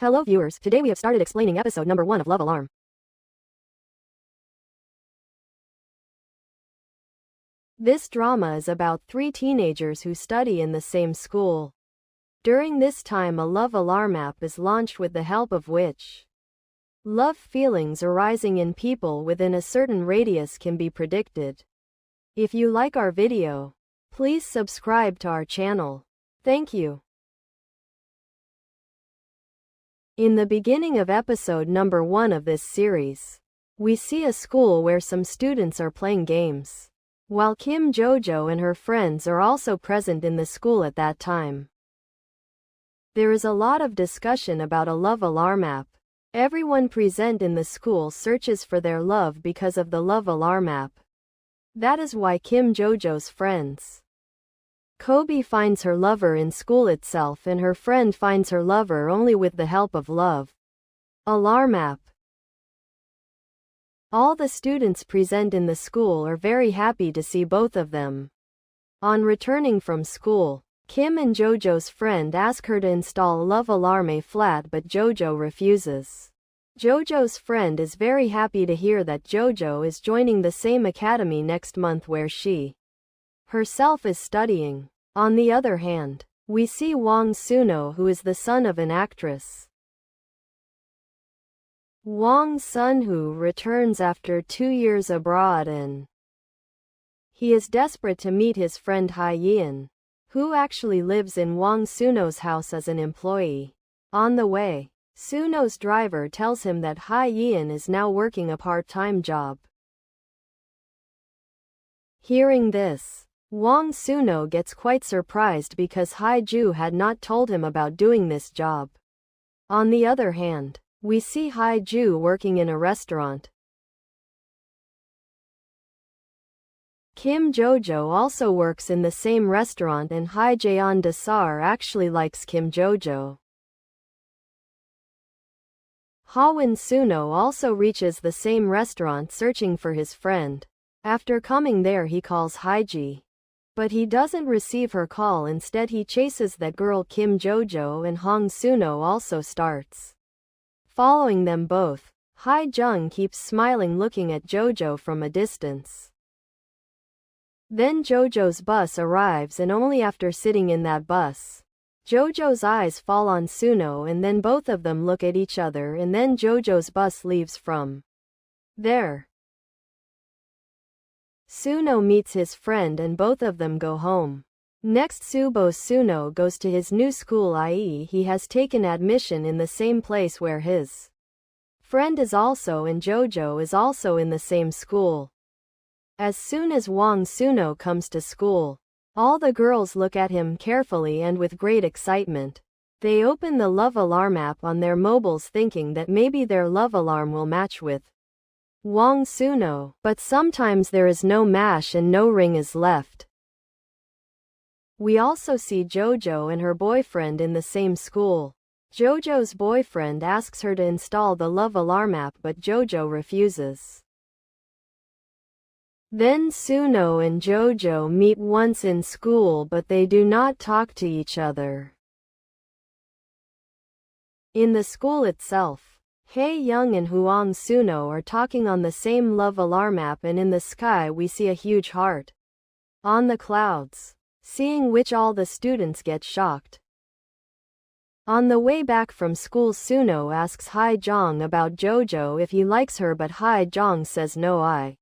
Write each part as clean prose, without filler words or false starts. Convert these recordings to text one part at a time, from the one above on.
Hello viewers, today we have started explaining episode number 1 of Love Alarm. This drama is about 3 teenagers who study in the same school. During this time a love alarm app is launched with the help of which love feelings arising in people within a certain radius can be predicted. If you like our video, please subscribe to our channel. Thank you. In the beginning of episode number 1 of this series, we see a school where some students are playing games, while Kim Jojo and her friends are also present in the school at that time. There is a lot of discussion about a love alarm app. Everyone present in the school searches for their love because of the love alarm app. That is why Kim Jojo's friends Kobe finds her lover in school itself and her friend finds her lover only with the help of love alarm app. All the students present in the school are very happy to see both of them. On returning from school, Kim and Jojo's friend ask her to install Love Alarm A flat but Jojo refuses. Jojo's friend is very happy to hear that Jojo is joining the same academy next month where she herself is studying. On the other hand, we see Hwang Sun-oh, who is the son of an actress. Hwang Sun-oh returns after 2 years abroad and he is desperate to meet his friend Hye-in, who actually lives in Hwang Sun-oh's house as an employee. On the way, Sun-oh's driver tells him that Hye-in is now working a part-time job. Hearing this, Hwang Sun-oh gets quite surprised because Hye-ju had not told him about doing this job. On the other hand, we see Hye-ju working in a restaurant. Kim Jojo also works in the same restaurant and Hye-jaeon Dasar actually likes Kim Jojo. Hwang Sun-oh also reaches the same restaurant searching for his friend. After coming there he calls Hye-ji. But he doesn't receive her call, instead he chases that girl Kim Jojo and Hwang Sun-oh also starts following them both. Hye-jung keeps smiling looking at Jojo from a distance. Then Jojo's bus arrives and only after sitting in that bus, Jojo's eyes fall on Sun-oh and then both of them look at each other and then Jojo's bus leaves from there. Sun-oh meets his friend and both of them go home. Next Sun-oh goes to his new school, i.e. he has taken admission in the same place where his friend is also and Jojo is also in the same school. As soon as Hwang Sun-oh comes to school, all the girls look at him carefully and with great excitement. They open the love alarm app on their mobiles thinking that maybe their love alarm will match with Hwang Sun-oh, but sometimes there is no match and no ring is left. We also see Jojo and her boyfriend in the same school. Jojo's boyfriend asks her to install the love alarm app but Jojo refuses. Then Sun-oh and Jojo meet once in school but they do not talk to each other. In the school itself, Hae-young and Hwang Sun-oh are talking on the same love alarm app and in the sky we see a huge heart on the clouds, seeing which all the students get shocked. On the way back from school Sun-oh asks Hae-jung about Jojo if he likes her but Hae-jung says no, I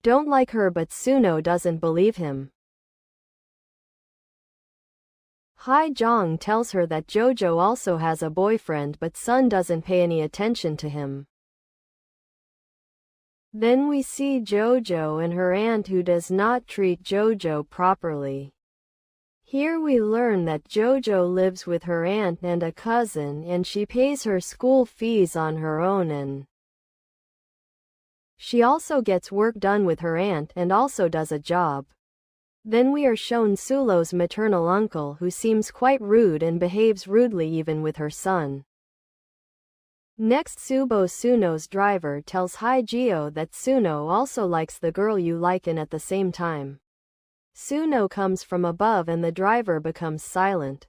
don't like her, but Sun-oh doesn't believe him. Hae-jung tells her that Jojo also has a boyfriend but Sun doesn't pay any attention to him. Then we see Jojo and her aunt who does not treat Jojo properly. Here we learn that Jojo lives with her aunt and a cousin and she pays her school fees on her own and she also gets work done with her aunt and also does a job. Then we are shown Sulo's maternal uncle who seems quite rude and behaves rudely even with her son. Next Sun-oh's driver tells Hye-jio that Sun-oh also likes the girl you like and at the same time Sun-oh comes from above and the driver becomes silent.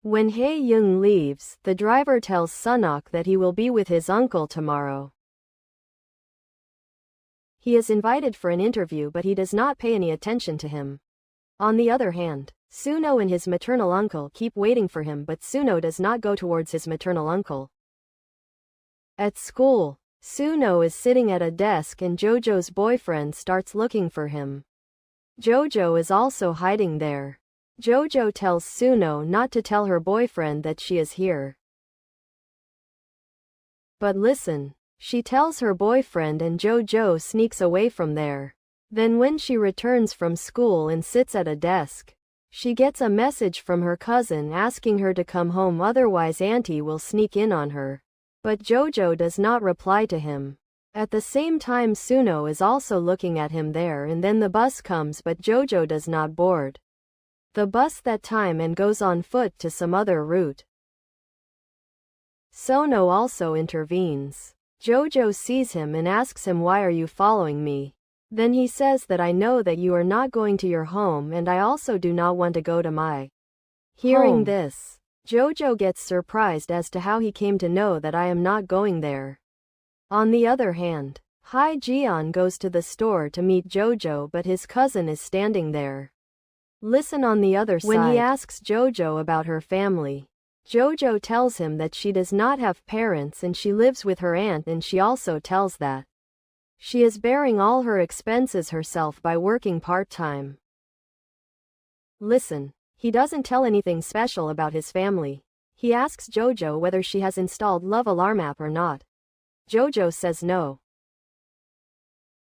When Hae-young leaves, the driver tells Sun-ok that he will be with his uncle tomorrow. He is invited for an interview, but he does not pay any attention to him. On the other hand, Sun-oh and his maternal uncle keep waiting for him, but Sun-oh does not go towards his maternal uncle. At school, Sun-oh is sitting at a desk and Jojo's boyfriend starts looking for him. Jojo is also hiding there. Jojo tells Sun-oh not to tell her boyfriend that she is here. But listen, she tells her boyfriend and Jojo sneaks away from there. Then when she returns from school and sits at a desk, she gets a message from her cousin asking her to come home, otherwise Auntie will sneak in on her. But Jojo does not reply to him. At the same time Sun-oh is also looking at him there, and then the bus comes, but Jojo does not board the bus that time and goes on foot to some other route. Sun-oh also intervenes. Jojo sees him and asks him, "Why are you following me?" Then he says that I know that you are not going to your home, and I also do not want to go to my Hearing this, Jojo gets surprised as to how he came to know that I am not going there. On the other hand, Hae-jeon goes to the store to meet Jojo, but his cousin is standing there. Listen on the other side. When he asks Jojo about her family, Jojo tells him that she does not have parents and she lives with her aunt, and she also tells that she is bearing all her expenses herself by working part-time. Listen, he doesn't tell anything special about his family. He asks Jojo whether she has installed Love Alarm app or not. Jojo says no.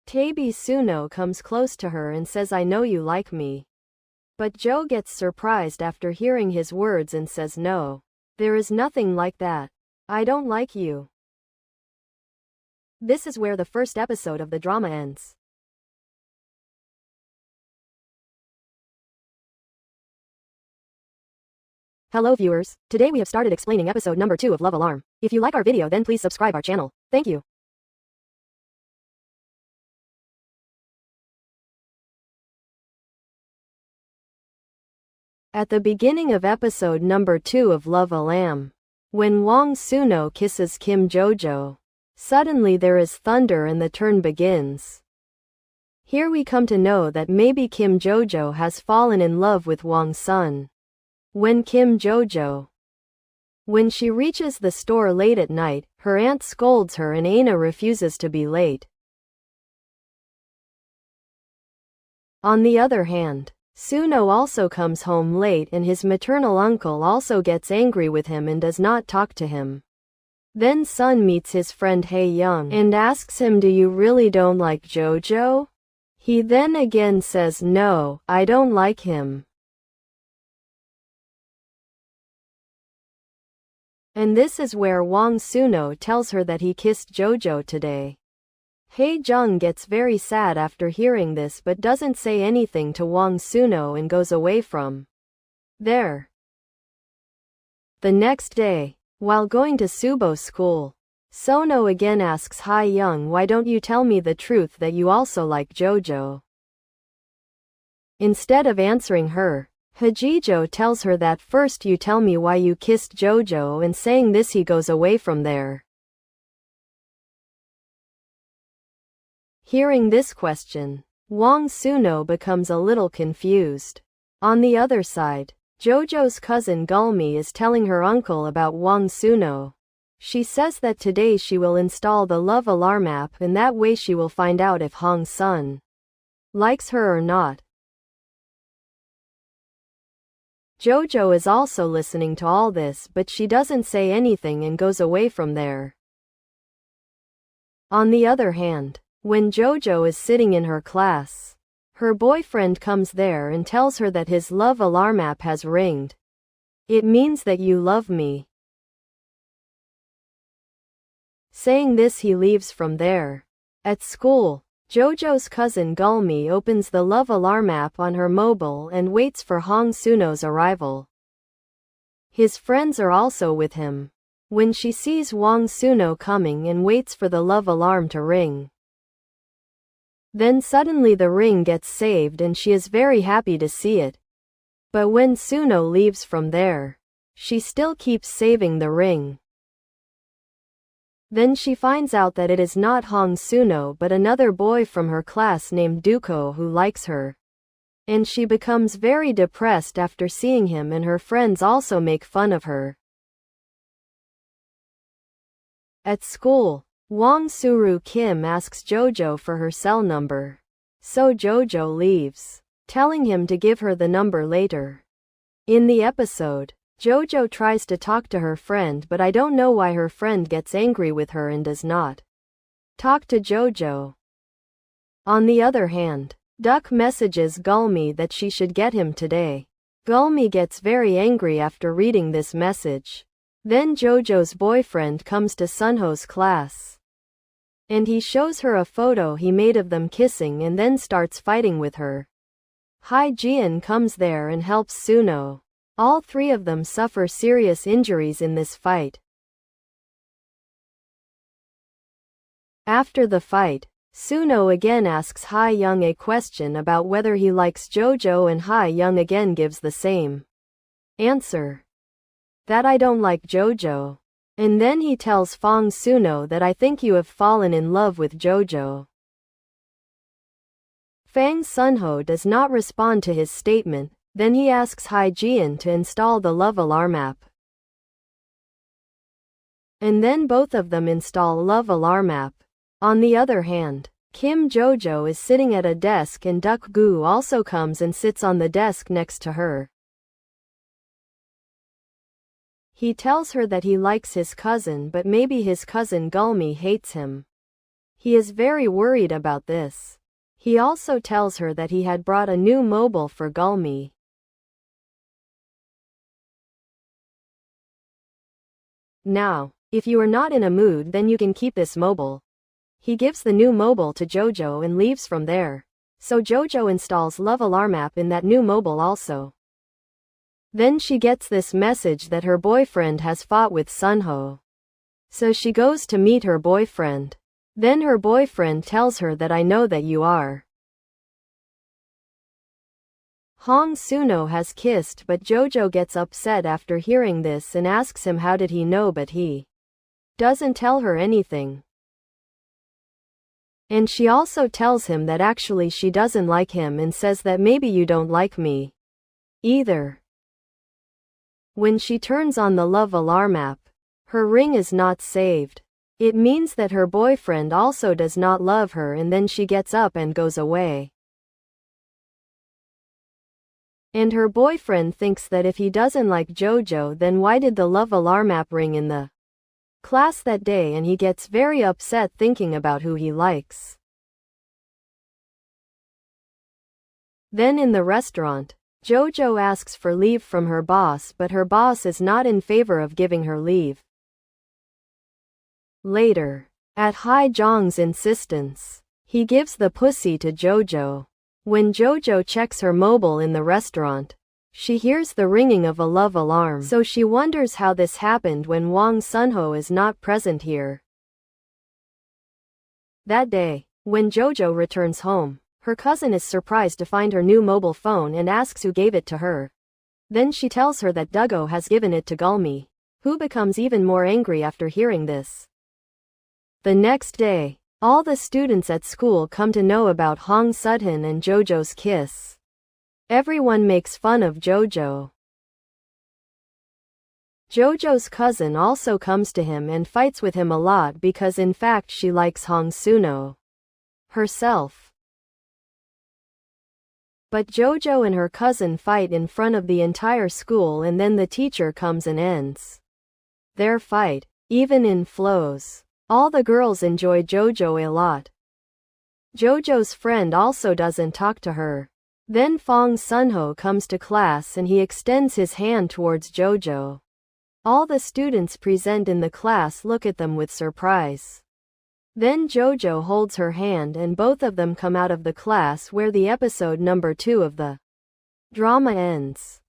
Tae-bi Sun-oh comes close to her and says, "I know you like me." But Jo gets surprised after hearing his words and says, "No. There is nothing like that. I don't like you." This is where the first episode of the drama ends. Hello viewers, today we have started explaining episode number 2 of Love Alarm. If you like our video, then please subscribe our channel. Thank you. At the beginning of episode number 2 of Love Alarm, when Hwang Sun-oh kisses Kim Jojo, suddenly there is thunder and the turn begins. Here we come to know that maybe Kim Jojo has fallen in love with Hwang Sun. When she reaches the store late at night, her aunt scolds her and Aina refuses to be late. On the other hand, Sun-oh also comes home late and his maternal uncle also gets angry with him and does not talk to him. Then Sun meets his friend Hae-young and asks him, "Do you really don't like Jojo?" He then again says, "No, I don't like him." And this is where Hwang Sun-oh tells her that he kissed Jojo today. Hae-jung gets very sad after hearing this but doesn't say anything to Hwang Sun-oh and goes away from there. The next day, while going to Subo school, Sun-oh again asks Hae-young, "Why don't you tell me the truth that you also like Jojo?" Instead of answering her, Hae-jo tells her that first you tell me why you kissed Jojo, and saying this he goes away from there. Hearing this question, Hwang Sun-oh becomes a little confused. On the other side, Jojo's cousin Gulmi is telling her uncle about Hwang Sun-oh. She says that today she will install the Love Alarm app, and that way she will find out if Hwang Sun likes her or not. Jojo is also listening to all this, but she doesn't say anything and goes away from there. On the other hand, when Jojo is sitting in her class, her boyfriend comes there and tells her that his Love Alarm app has ringed. "It means that you love me." Saying this, he leaves from there. At school, Jojo's cousin Gulmi opens the Love Alarm app on her mobile and waits for Hwang Sun-oh's arrival. His friends are also with him. When she sees Hwang Sun-oh coming and waits for the Love Alarm to ring, then suddenly the ring gets saved and she is very happy to see it. But when Sun-oh leaves from there, she still keeps saving the ring. Then she finds out that it is not Hwang Sun-oh but another boy from her class named Duko who likes her. And she becomes very depressed after seeing him, and her friends also make fun of her. At school, Hwang Suru Kim asks Jojo for her cell number. So Jojo leaves, telling him to give her the number later. In the episode, Jojo tries to talk to her friend, but I don't know why her friend gets angry with her and does not talk to Jojo. On the other hand, Duck messages Gulmi that she should get him today. Gulmi gets very angry after reading this message. Then Jojo's boyfriend comes to Sun-ho's class, and he shows her a photo he made of them kissing and then starts fighting with her. Ji-in comes there and helps Sun-oh. All three of them suffer serious injuries in this fight. After the fight, Sun-oh again asks Hae-young a question about whether he likes Jojo, and Hae-young again gives the same answer, that I don't like Jojo. And then he tells Hwang Sun-oh that I think you have fallen in love with Jojo. Hwang Sun-oh does not respond to his statement. Then he asks Ji-in to install the love alarm app. And then both of them install love alarm app. On the other hand, Kim Jojo is sitting at a desk and Duck-gu also comes and sits on the desk next to her. He tells her that he likes his cousin, but maybe his cousin Gulmi hates him. He is very worried about this. He also tells her that he had brought a new mobile for Gulmi. Now, if you are not in a mood, then you can keep this mobile. He gives the new mobile to Jojo and leaves from there. So Jojo installs Love Alarm app in that new mobile also. Then she gets this message that her boyfriend has fought with Sun-ho. So she goes to meet her boyfriend. Then her boyfriend tells her that I know that you are. Hwang Sun-oh has kissed, but Jojo gets upset after hearing this and asks him how did he know, but he doesn't tell her anything. And she also tells him that actually she doesn't like him and says that maybe you don't like me either. When she turns on the Love Alarm app, her ring is not saved. It means that her boyfriend also does not love her, and then she gets up and goes away. And her boyfriend thinks that if he doesn't like Jojo, then why did the Love Alarm app ring in the class that day, and he gets very upset thinking about who he likes. Then in the restaurant, Jojo asks for leave from her boss, but her boss is not in favor of giving her leave. Later, at Hae-jong's insistence, he gives the pussy to Jojo. When Jojo checks her mobile in the restaurant, she hears the ringing of a love alarm, so she wonders how this happened when Hwang Sun-oh is not present here. That day, when Jojo returns home, her cousin is surprised to find her new mobile phone and asks who gave it to her. Then she tells her that Dugo has given it to Gulmi, who becomes even more angry after hearing this. The next day, all the students at school come to know about Hwang Sun-oh and Jojo's kiss. Everyone makes fun of Jojo. Jojo's cousin also comes to him and fights with him a lot because in fact she likes Hwang Sun-oh herself. But Jojo and her cousin fight in front of the entire school, and then the teacher comes and ends their fight, even in flows. All the girls enjoy Jojo a lot. Jojo's friend also doesn't talk to her. Then Hwang Sun-oh comes to class and he extends his hand towards Jojo. All the students present in the class look at them with surprise. Then Jojo holds her hand and both of them come out of the class, where the episode number 2 of the drama ends.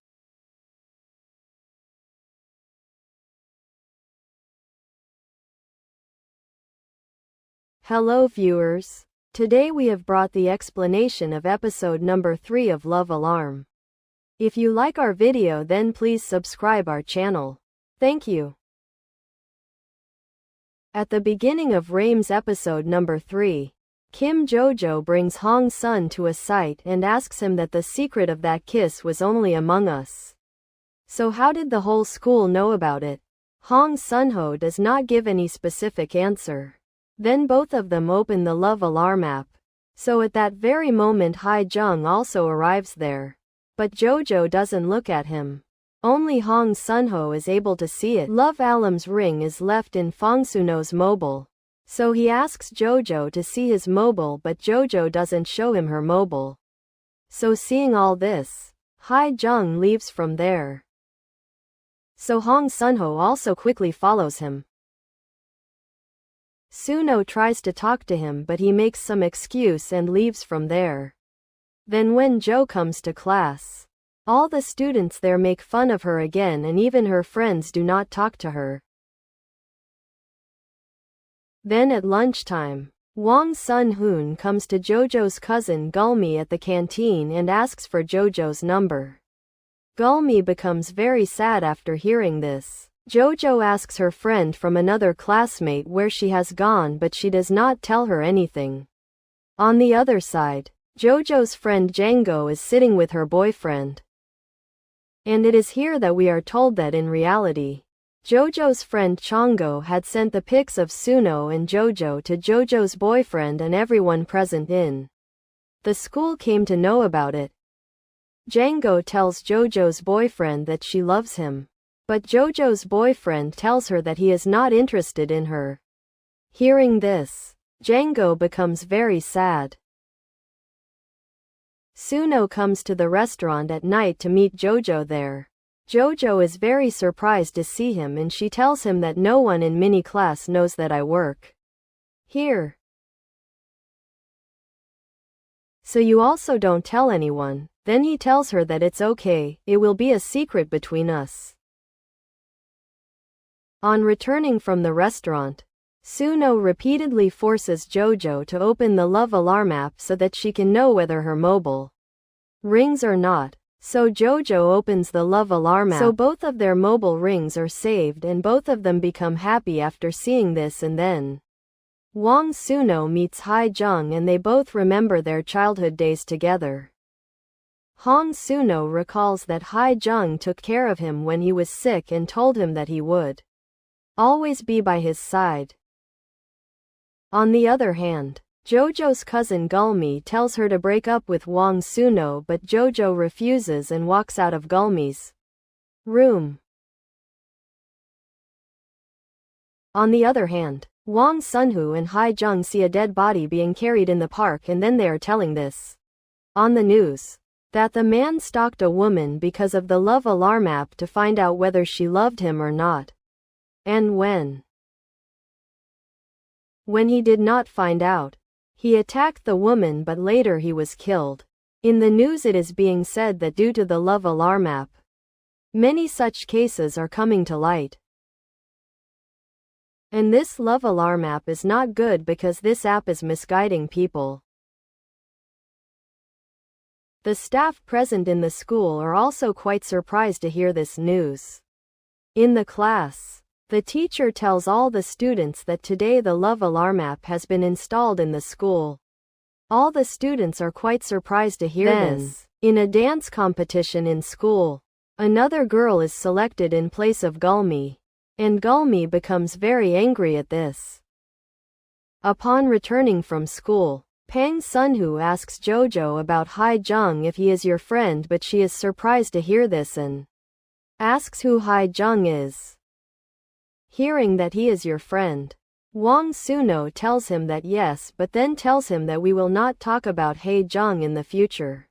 Hello viewers. Today we have brought the explanation of episode number 3 of Love Alarm. If you like our video, then please subscribe our channel. Thank you. At the beginning of Rame's episode number 3, Kim Jojo brings Hwang Sun to a site and asks him that the secret of that kiss was only among us. So how did the whole school know about it? Hwang Sun-oh does not give any specific answer. Then both of them open the love alarm app. So at that very moment Hae-jung also arrives there. But Jojo doesn't look at him. Only Hwang Sun-oh is able to see it. Love alarm's ring is left in Hwang Sun-oh's mobile. So he asks Jojo to see his mobile, but Jojo doesn't show him her mobile. So seeing all this, Hae-jung leaves from there. So Hwang Sun-oh also quickly follows him. Sun-oh tries to talk to him, but he makes some excuse and leaves from there. Then when Jo comes to class, all the students there make fun of her again, and even her friends do not talk to her. Then at lunchtime, Hwang Sun-hoon comes to Jojo's cousin Gulmi at the canteen and asks for Jojo's number. Gulmi becomes very sad after hearing this. Jojo asks her friend from another classmate where she has gone, but she does not tell her anything. On the other side, Jojo's friend Jango is sitting with her boyfriend. And it is here that we are told that in reality, Jojo's friend Chongo had sent the pics of Sun-oh and Jojo to Jojo's boyfriend, and everyone present in the school came to know about it. Jango tells Jojo's boyfriend that she loves him, but Jojo's boyfriend tells her that he is not interested in her. Hearing this, Jango becomes very sad. Sun-oh comes to the restaurant at night to meet Jojo there. Jojo is very surprised to see him, and she tells him that no one in mini class knows that I work here. So you also don't tell anyone. Then he tells her that it's okay, it will be a secret between us. On returning from the restaurant, Sun-oh repeatedly forces Jojo to open the love alarm app so that she can know whether her mobile rings or not. So Jojo opens the love alarm app. So both of their mobile rings are saved, and both of them become happy after seeing this. And then Hwang Sun-oh meets Hae-jung, and they both remember their childhood days together. Hwang Sun-oh recalls that Hae-jung took care of him when he was sick and told him that he would always be by his side. On the other hand, Jojo's cousin Gulmi tells her to break up with Hwang Sun-oh, but Jojo refuses and walks out of Gulmi's room. On the other hand, Hwang Sun-ho and Hae-jung see a dead body being carried in the park, and then they are telling this on the news, that the man stalked a woman because of the love alarm app to find out whether she loved him or not. And when he did not find out, he attacked the woman, but later he was killed. In the news it is being said that due to the love alarm app, many such cases are coming to light. And this love alarm app is not good because this app is misguiding people. The staff present in the school are also quite surprised to hear this news. In the class, the teacher tells all the students that today the love alarm app has been installed in the school. All the students are quite surprised to hear this. In a dance competition in school, another girl is selected in place of Gulmi, and Gulmi becomes very angry at this. Upon returning from school, Hwang Sun-oh asks Jojo about Hae-jung if he is your friend, but she is surprised to hear this and asks who Hae-jung is. Hearing that he is your friend, Hwang Sun-oh tells him that yes, but then tells him that we will not talk about Hae-jung in the future.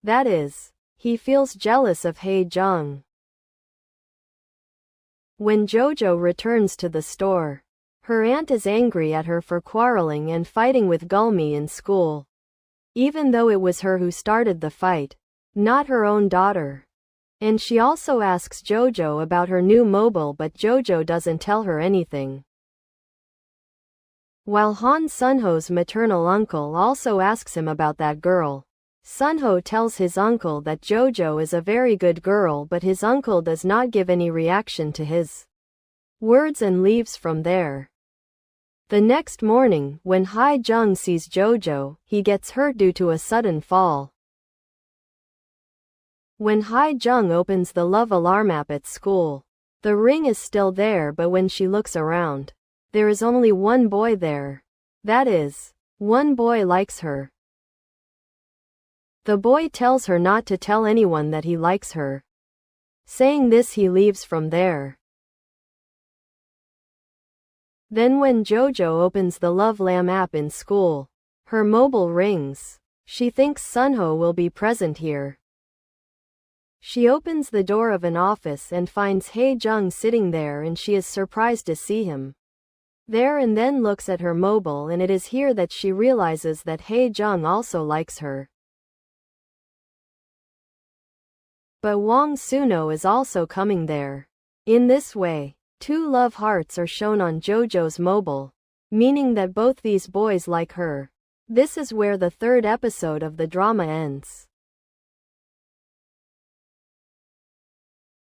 That is, he feels jealous of Hae-jung. When Jojo returns to the store, her aunt is angry at her for quarreling and fighting with Gulmi in school, even though it was her who started the fight, not her own daughter. And she also asks Jojo about her new mobile, but Jojo doesn't tell her anything. While Hwang Sun-oh's maternal uncle also asks him about that girl. Sun-ho tells his uncle that Jojo is a very good girl, but his uncle does not give any reaction to his words and leaves from there. The next morning, when Hae-jung sees Jojo, he gets hurt due to a sudden fall. When Hae-jung opens the love alarm app at school, the ring is still there, but when she looks around, there is only one boy there. That is, one boy likes her. The boy tells her not to tell anyone that he likes her. Saying this, he leaves from there. Then when Jojo opens the Love Lam app in school, her mobile rings. She thinks Sun-ho will be present here. She opens the door of an office and finds Hae-jung sitting there, and she is surprised to see him there and then looks at her mobile, and it is here that she realizes that Hae-jung also likes her. But Hwang Sun-oh is also coming there. In this way, two love hearts are shown on Jojo's mobile, meaning that both these boys like her. This is where the third episode of the drama ends.